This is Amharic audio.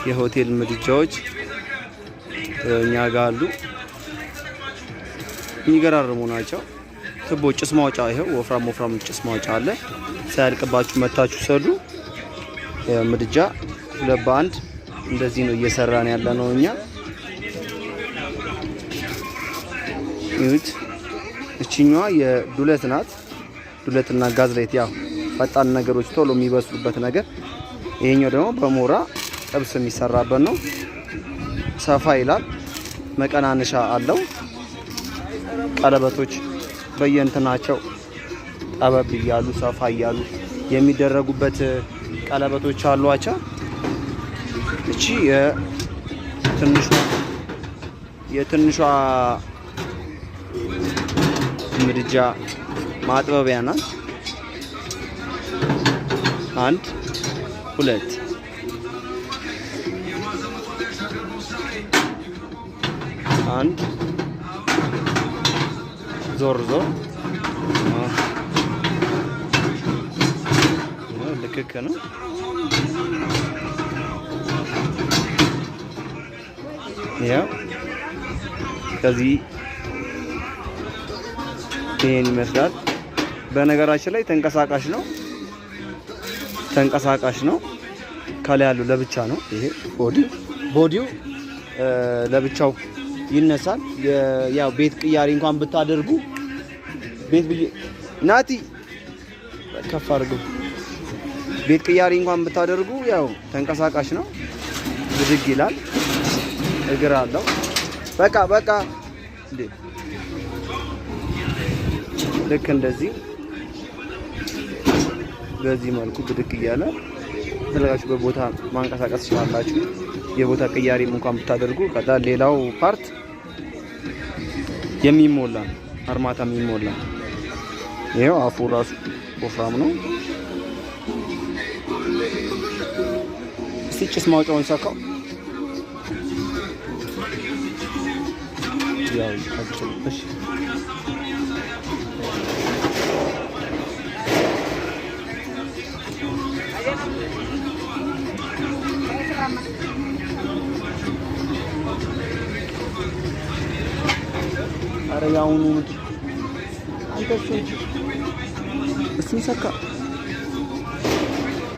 የሆቴል ምድጃዎች እኛ ጋር አሉ። የሚገራርሙ ናቸው። ትቦ ጭስ ማውጫ ይሄው ወፍራም ጭስ ማውጫ አለ። ሳያልቅባችሁ መታችሁ ሰዱ። ምድጃ 2 በ1 እንደዚህ ነው እየሰራን ያለ ነው እኛ። ይሁት እቺኛዋ የዱለት ናት። ዱለትና ጋዝላይት ያው ፈጣን ነገሮች ቶሎ የሚበስሉበት ነገር። ይሄኛው ደግሞ በሞራ ጥብስ የሚሰራበት ነው። ሰፋ ይላል። መቀናነሻ አለው። ቀለበቶች በየእንትናቸው ጠበብ እያሉ ሰፋ እያሉ የሚደረጉበት ቀለበቶች አሏቸው። እቺ የትንሿ ምድጃ ማጥበቢያ ናት። 1 2 1 ዞር ልክክ ነው። ያው ከዚህ ይሄን ይመስላል። በነገራችን ላይ ተንቀሳቃሽ ነው። ከላይ ያለው ለብቻ ነው። ይሄ ቦዲው ለብቻው ይነሳል። ያው ቤት ቅያሪ እንኳን ብታደርጉ ናቲ ከፍ አድርገው ቤት ቅያሪ እንኳን ብታደርጉ ያው ተንቀሳቃሽ ነው። ብድግ ይላል። እግር አለው። በቃ እንዴ ልክ እንደዚህ በዚህ መልኩ ብድግ እያለ ስለጋችሁ በቦታ ማንቀሳቀስ ይችላልላችሁ። የቦታ ቅያሪም እንኳን ብታደርጉ ከዛ ሌላው ፓርት የሚሞላ አርማታ የሚሞላ ይሄው አፉ ራሱ ወፍራም ነው። እስቲ ጭስ ማውጫውን ሰካው። ያው እሺ አረ ያውኑ አንተ እሱን ሰካ